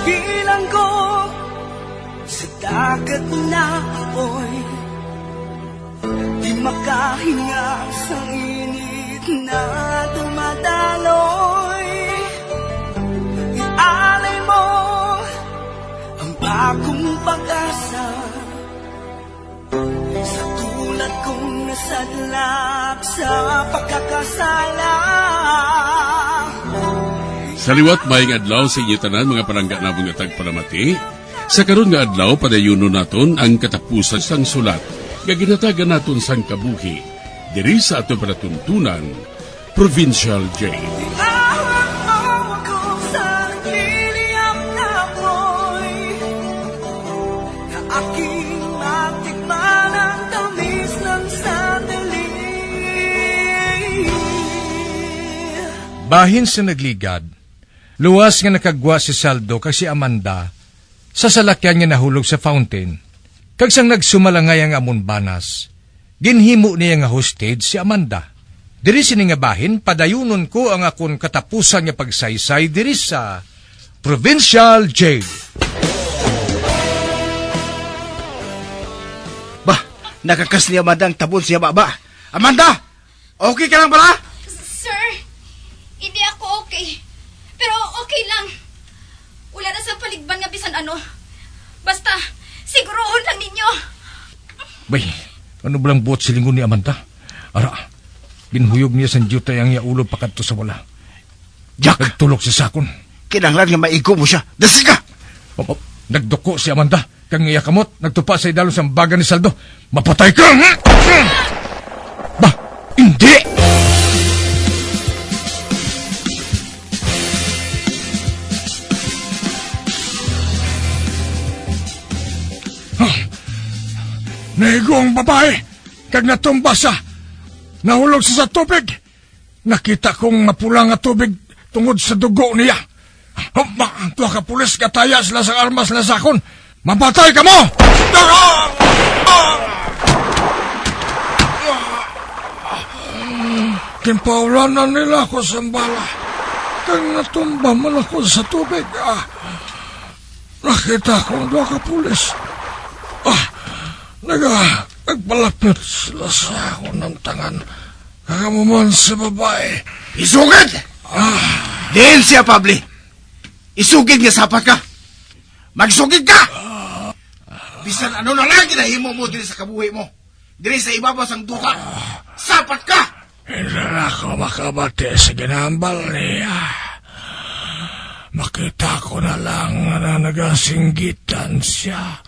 bilanggo sa dagat na apoy, di makahinga sa init na dumadaloy. Ialay mo ang bagong pag-asa sa tulad kong nasadlak sa pagkakasala. Sa liwat maing adlaw sa inyo tanan mga palangga na mga tagpalamati, sa karon nga adlaw padayuno naton ang katapusan sang sulat nga ginatagan naton sang kabuhi diri sa aton panatuntunan Provincial Jail. Bahin sa nagligad, luwas nga nakagwa si Saldo kag si Amanda sa salakyan nga nahulog sa fountain. Kag sang nagsumalangay ang amon banas, ginhimo niya nga hostage si Amanda. Diri sini nga bahin, padayunon ko ang akon katapusan nga pagsaysay diri sa Provincial Jail. Bah, nakakas ni Amanda ang tabon siya baba. Amanda! Okay ka lang pala? Sir, hindi ako okay. Pero okay lang. Wala na sa paligban nga bisan ano. Basta, siguroon lang ninyo. Bay, ano ba lang buot silingon ni Amanda? Ara, ginhuyog niya sa jutay ang ulo pakadto sa wala. Jack! Nagtulok sa sakon. Kinanglan nga maigo mo siya. Dasi ka! Nagduko si Amanda. Kang iya kamot, nagtupa sa idalo sa baga ni Saldo. Mapatay ka! Bah, hindi! Naigo ang babae, kag natumba sa nahulog sa tubig. Nakita kong mapula nga tubig tungod sa dugo niya. Ang tuwa ka pulis kataya sila sa armas na sakon. Mapatay ka mo! Kimpaulanan nila ako sa bala. Kag natumba man ako sa tubig. Nakita kong tuwa ka pulis. Nagpalapit sila sa ako ng tangan. Kakamuman sa babae. Isugid! Diin siya, Pabli. Isugid nga sapat ka. Magsugid ka! Bisan ano na lang ginahimo mo diri sa kabuhi mo. Diri sa ibabaw sang duka. Sapat ka! Hindi na ako makabati sa ginambal niya. Makita ko na lang na nagasinggitan siya.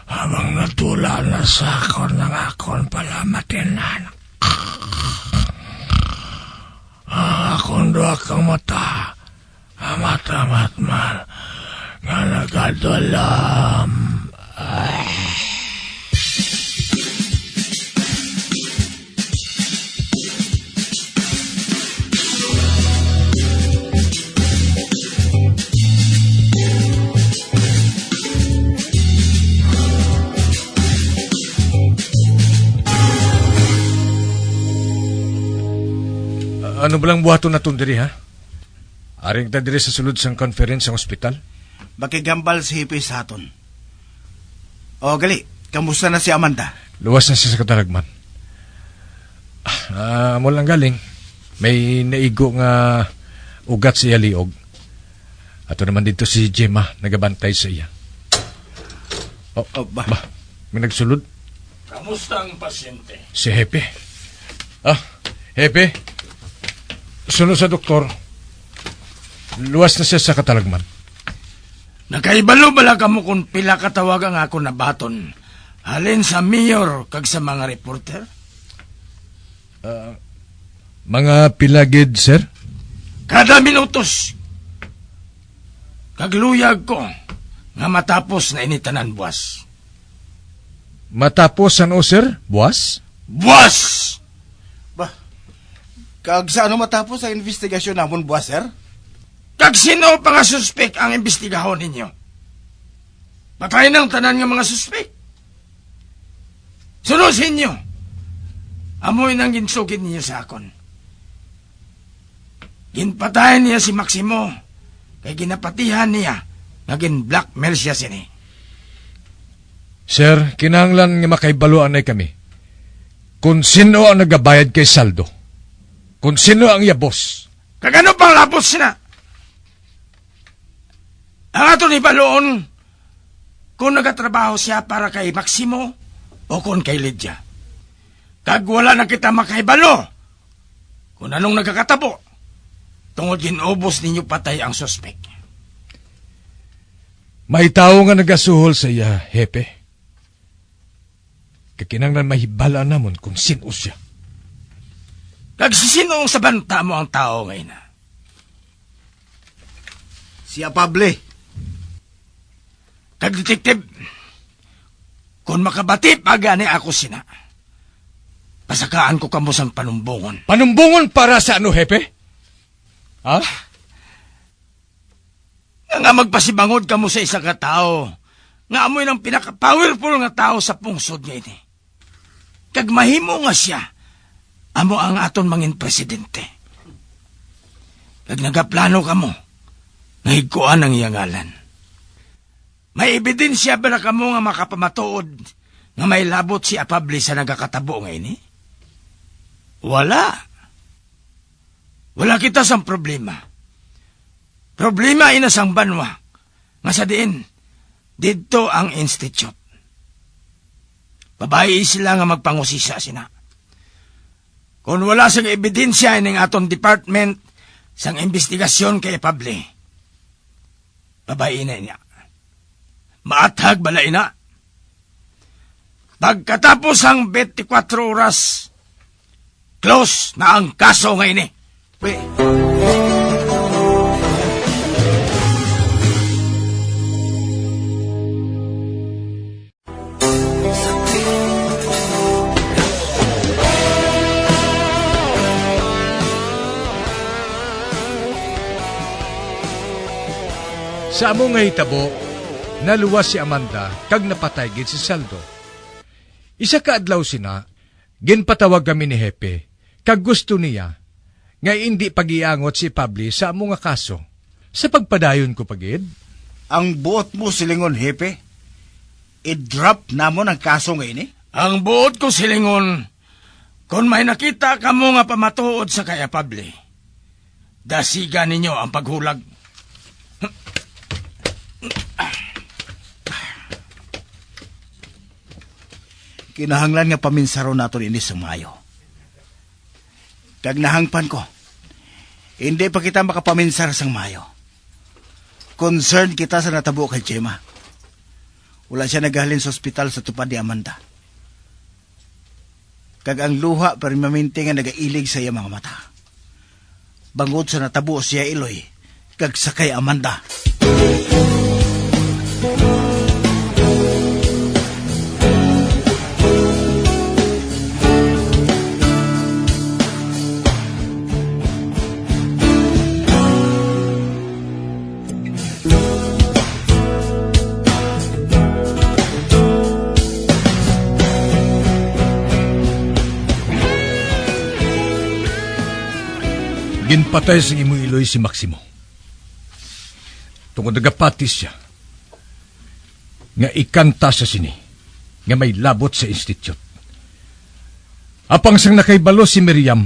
Habang natula na sa akon ng akon palamatinan. Akon doa kang mata. Amat-amat nga nagadalam. Ano ba lang buhaton na diri, ha? Aring ta diri sa sulod sang conference sa ospital? Makigambal si Hippie sa aton. O, gali, kamusta na si Amanda? Luwas na siya sa katalagman. Mo lang galing. May naigo nga ugat siya liog. Ato naman dito si Gemma, nagabantay sa iya. Ba? May nagsulod? Kamusta ang pasyente? Si Hepe. Hepe. Sunod sa doktor. Luwas na siya sa katalagman. Nakaibalo bala ka mo kung pila katawag ang ako na baton. Halin sa mayor kag sa mga reporter? Mga pilagid, sir? Kada minutos. Kagluyag ko nga matapos na initanan buwas. Matapos ano, sir? Buwas? Buwas! Ba? Kag sa ano matapos ang investigasyon namon, buwas, sir? Kag sino pa nga suspek ang imbestigahon ninyo? Patay ng tanan nga mga suspek. Sunod sa inyo. Amoy nang ginsugid niyo sa akon. Ginpatayan niya si Maximo. Kay ginapatihan niya Naging blackmail siya sini. Sir, kinahanglan nga makaibaluan na kami. Kung sino ang nagabayad kay Saldo. Kung sino ang yabos. Kagano pang labos sina? Ang ato ni Baloon, kung nagatrabaho siya para kay Maximo o kung kay Lydia. Kag wala na kita makaibalo. Kung anong nagkakatabo, tungod ginubos ninyo patay ang suspek. May tao nga nagasuhol sa iya, hepe. Kakinanglan mahibala namon kung sino siya. Nagsisinong sa banta mo ang tao ngayon na. Si Apable. Kag-detective, kung makabati pa gani ako sina, pasakaan ko kamo sang panumbungon. Panumbungon para sa ano, hepe? Ha? Nga magpasibangod kamo sa isa ka tao, nga amoy ng pinaka-powerful nga tao sa pungsod nga ini. Kag mahimo nga siya, amo ang aton mangin presidente. Kag nagaplano kamo, nga higkuan ang iyang ngalan. May ebidensya ba na kamo nga makapamatuod nga may labot si Apable sa nagakatabo nga ini? Wala. Wala kita sang problema. Problema inasang banwa, nga sa diin, dito ang institute. Babae sila nga magpangusisa sina. Kung wala sang ebidensya ng aton department sang investigasyon kay Apable, babae na niya. Maathag bala ina. Pagkatapos ang 24 oras, close na ang kaso ngayon eh. Sa amo nga hitabo, naluwas si Amanda kag napatay gid si Saldo. Isa ka adlaw sina, ginpatawag kami ni Hepe, kag gusto niya nga hindi pagiangot si Pabli sa amo nga kaso. Sa pagpadayon ko pagid, Ang buot mo silingon, hepe. I-drop namon ang kaso ngayon eh. Ang buot ko silingon, kung may nakita ka mo nga pamatuod sa kay Apable, dasiga ninyo ang paghulag. Kinahanglan nga paminsaro nato ini sa Mayo. Kag nahangpan ko, hindi pa kita makapaminsar sang Mayo. Concerned kita sa natabo kay Gemma. Wala siya naghalin sa ospital sa tupad ni Amanda. Kag ang luha permanente nga nagailig sa iya mga mata. Bangod sa natabo siya iloy, kag sakay Amanda. ginpatay sa imo iloy si Maximo. Tungod nagapatis siya, nga ikanta sa sini, nga may labot sa institute. Apang sang nakaibalo si Miriam,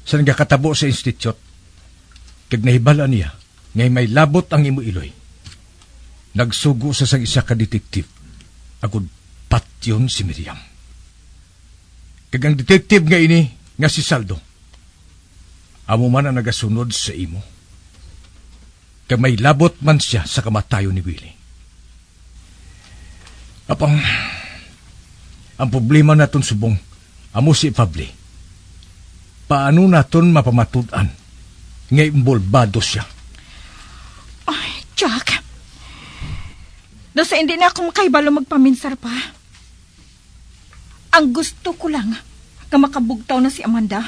sa nagakatabo sa institute, kag nahibala niya, nga may labot ang imo iloy. Nagsugo sa sang isa ka detektive, agud patyon si Miriam. Kag ang detektive nga ini, nga si Saldo, amo man ang nagasunod sa imo. Kag may labot man siya sa kamatayo ni Willie. Apang, ang problema naton subong, amo si Pabli. Paano naton mapamatudan nga imbolbado siya? Ay, Jack. Dasa hindi na ako makaibalo magpaminsar pa. Ang gusto ko lang, nga makabugtaw na si Amanda.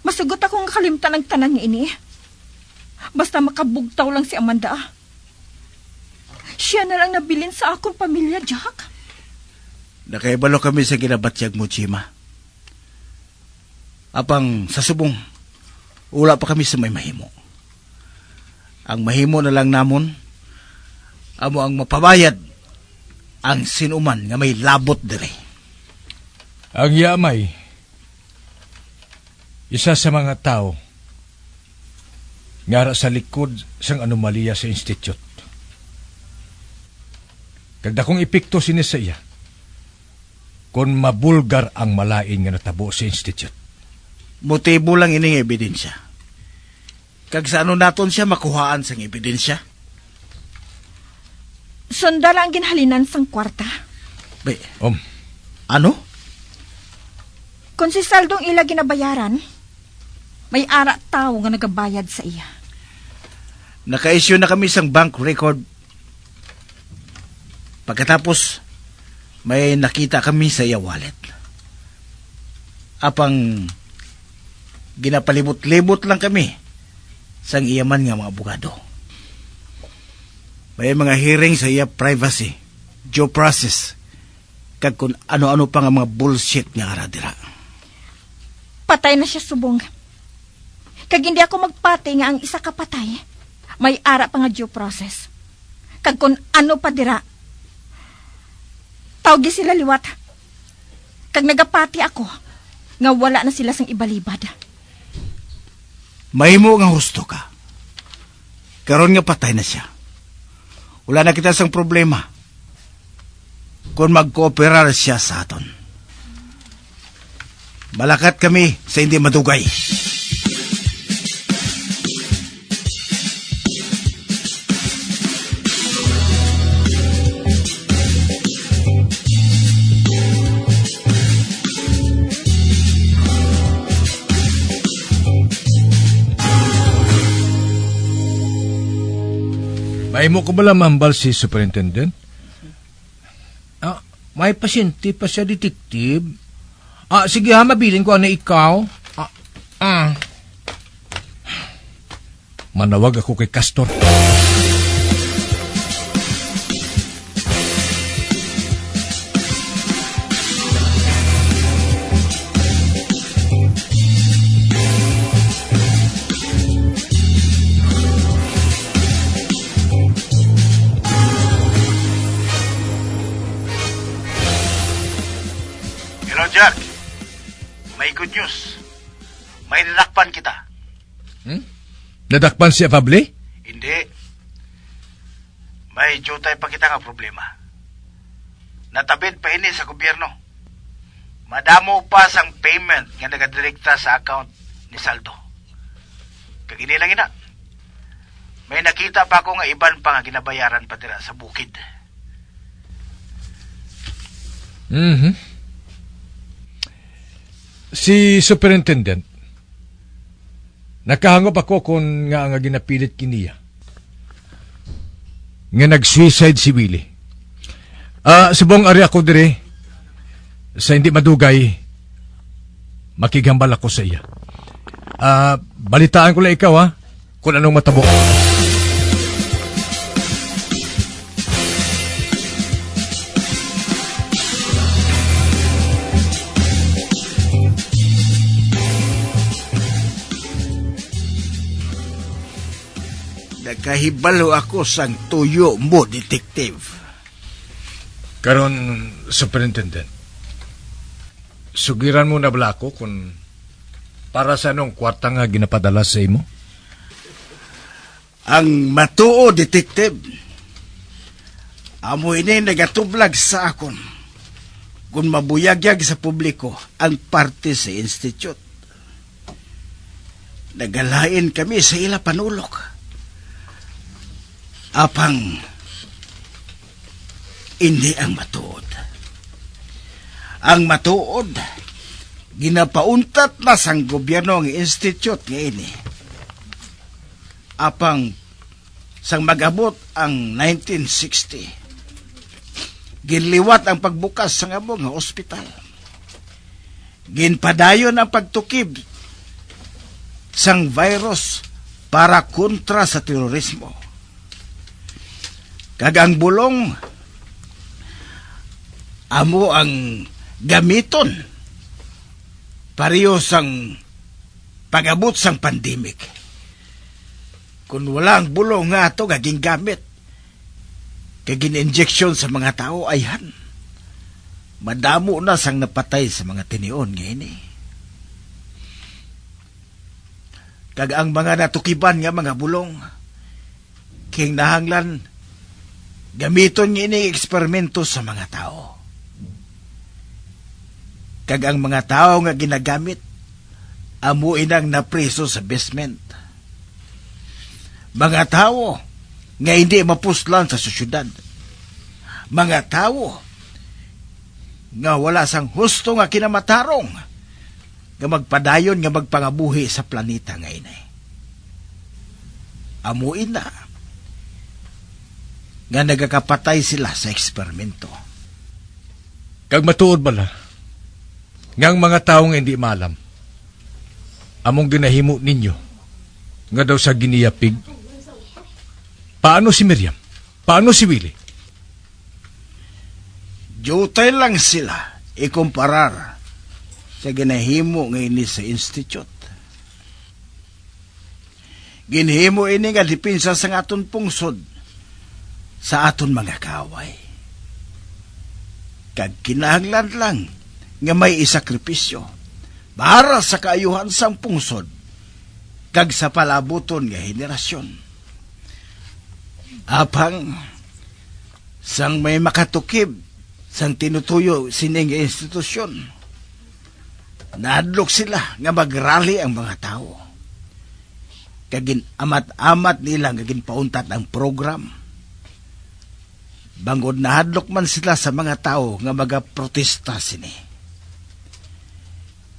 Masugot akong kalimtan ng tanan niya ini. Basta makabugtaw lang si Amanda. Siya na lang nabilin sa akong pamilya, Jack. Nakaibalo kami sa ginabatyag mo, Chima. Apang sa subong, wala pa kami sa may mahimo. Ang mahimo na lang namon, amo ang mapabayad ang sinuman nga may labot dire. Ang yamay, isa sa mga tao, ngara sa likod sang anomalya sa institute. Kagda kong ipikto sini sa iya, kung mabulgar ang malain nga natabo sa institute. Motibo lang ining ebidensya. Kag sa ano naton siya makuhaan sang ebidensya? Sundala ang ginhalinan sang kwarta. Be, Om, ano? Kung si Saldong ila ginabayaran, may ara tao nga nagabayad sa iya. Naka-issue na kami sang bank record. Pagkatapos, may nakita kami sa iya wallet. Apang ginapalibot-libot lang kami sang iyaman nga mga abogado. May mga hearing sa iya privacy, due process, kag kung ano-ano pa nga mga bullshit nga aradira. Patay na siya subong. Kag hindi ako magpati nga ang isa kapatay, may ara pa nga due process. Kag kung ano pa dira, tawgi sila liwat. Kag nagapati ako, nga wala na sila sang ibalibad. Mahimo nga husto ka. Karon nga patay na siya. Wala na kita sang problema kung mag-cooperar siya sa aton. Malakat kami sa hindi madugay. may mo ko bala mambal si superintendent? May pasyente pa siya, detektive. Sige ha, mabilin ko na ikaw. Manawag ako kay Castor. Hello, Jack. May good news. May nilakpan kita. Nadakpan si Afable? Hindi. May jutay pa kita nga problema. Natabid pa ini sa gobyerno. Madamo pa sang payment nga nagadirekta sa account ni Saldo. Kagini lang ina. May nakita pa ako nga iban pa nga ginabayaran pa dira sa bukid. Si superintendent, nakahangop ako kung nga ginapilit kiniya. Nga nag-suicide si Willie. Subong ari ako dire, sa hindi madugay, makigambal ako sa iya. Balitaan ko lang ikaw kung anong matabok. Nagkahibalo ako sang tuyo mo, detective. Karon, superintendent, sugiran mo na bala ako kung para sa anong kwarta nga ginapadala sa imo? Ang matuo, detective. Amo ini nagatublag sa akon kung mabuyagyag sa publiko ang parte sa institute. Nagalain kami sa ila panulok. Apang hindi ang matuod. Ang matuod, ginapauntat na sang gobyerno ng institute nga ini. Apang sang mag-abot ang 1960, ginliwat ang pagbukas sang amo nga ospital. Ginpadayon ang pagtukib sang virus para kontra sa terorismo. Kagang bulong, amo ang gamiton pareho sang pag-abot sang pandemic. Kung walang bulong nga ito gaging gamit, kaging injection sa mga tao, ayhan. Madamo na sang napatay sa mga tinion ngayon eh. Kag ang mga natukiban nga mga bulong, king nahanglan, gamiton nga ini eksperimento sa mga tao. Kag ang mga tao nga ginagamit, amuin ang napreso sa basement. Mga tao nga hindi mapuslan sa syudad. Mga tao nga wala sang husto nga kinamatarong nga magpadayon nga magpangabuhi sa planeta ngayon eh. Amuin na nga nagakapatay sila sa eksperimento. Kag matuod bala, ngang mga taong hindi maalam, among ginahimo ninyo, nga daw sa giniyapig. Paano si Miriam? Paano si Willie? Jutay lang sila ikumparar sa ginahimo ngayon sa institute. Ginhimo ini nga dipinsa sa aton pungsod sa aton mga kaway. Kag kinahanglan lang nga may isakripisyo para sa kaayuhan sang pungsod kag sa palabuton nga henerasyon. Apang sang may makatukib sang tinutuyo sining institusyon, naadlok sila nga magrally ang mga tao. Kagin amat-amat nila nga ginpauntat ang program. Bangod nahadlok man sila sa mga tao nga magaprotesta sini.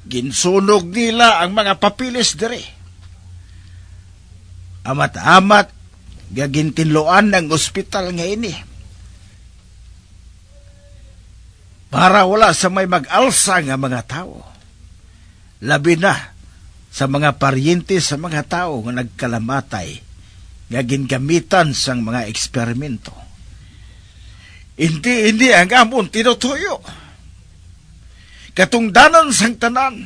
Ginsunog nila ang mga papilis dire. Amat-amat nga gintinloan ng ospital nga ini. Para wala sa may mag-alsa nga mga tao. Labi na sa mga paryente sa mga tao nga nagkalamatay nga gingamitan sang mga eksperimento. Hindi ang amon tinutuyo. Katungdanan sang tanan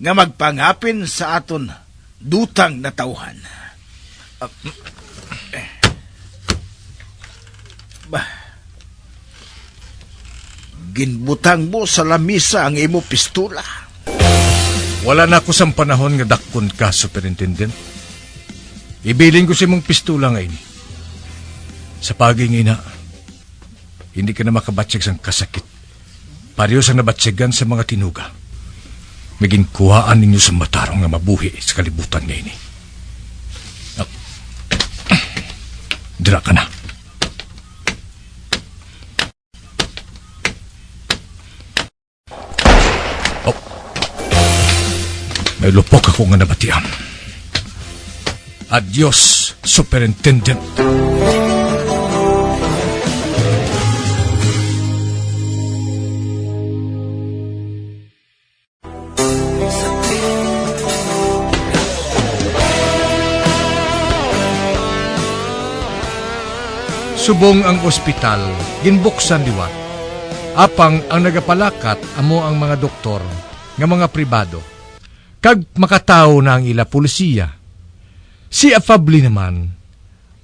nga magpangapin sa aton dutang na tauhan. Ginbutang mo sa lamisa ang imo pistola. Wala na ako sa panahon nga dakon ka, Superintendent. Ibilin ko si mong pistola ngayon. Sa paging ina, hindi ka na makabatsig sang kasakit. Pareho sa nabatsigan sa mga tinuga. Maging kuhaan ninyo sa matarong nga mabuhi sa kalibutan ngayon. Dira ka na. May lupok ako nga nabatian. Adios, Superintendent. Subong ang ospital, ginbuksan liwat. Apang ang nagapalakat amo ang mga doktor nga mga pribado. Kag makatao na ang ila pulisiya. Si Afabli naman,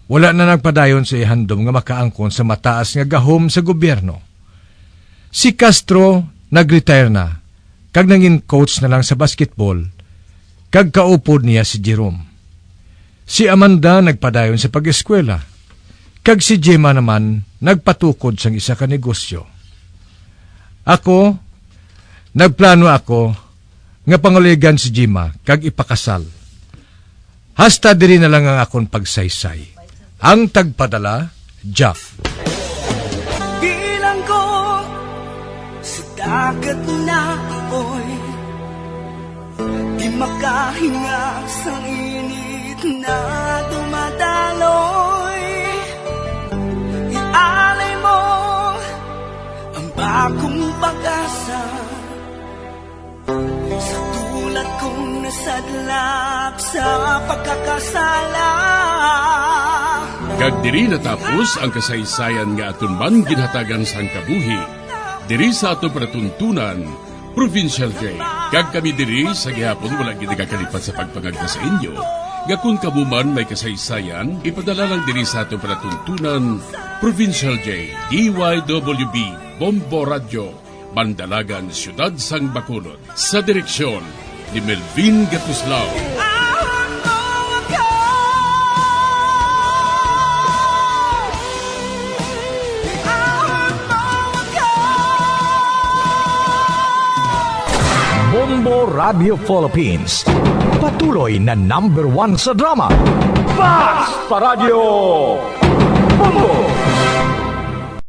wala na nagpadayon sa ihandom nga makaangkon sa mataas nga gahom sa gobyerno. Si Castro nag-retire na, kag nangin coach na lang sa basketball, kag kaupod niya si Jerome. Si Amanda nagpadayon sa pag-eskwela, kag si Gemma naman nagpatukod sang isa ka negosyo. Ako, nagplano ako nga panguligan si Gemma kag ipakasal. Hasta diri na lang ang akon pagsaysay. Ang tagpadala, Jack. Bilang ko sa dagat na apoy, di makahinga sa init na dumadaloy. Ialay mo ang bagong pag-asa sa tulad kong nasadlak sa pagkakasala. Kag diri natapos ang kasaysayan nga aton man ginhatagan sang kabuhi. Diri sa aton panatuntunan, Provincial J. Kag kami diri sa gihapon wala gid nakakalipat sa pagpangagda sa inyo. Gakun kabuman may kasaysayan, ipadala lang diri sa atong palatuntunan, Provincial J, DYWB, Bombo Radio, Bandalagan, Siyudad Sang Bacolod, sa direksyon ni Melvin Gatuslao. Bombo Radio Philippines. Patuloy na #1 sa drama. Basta Radio! Bombo!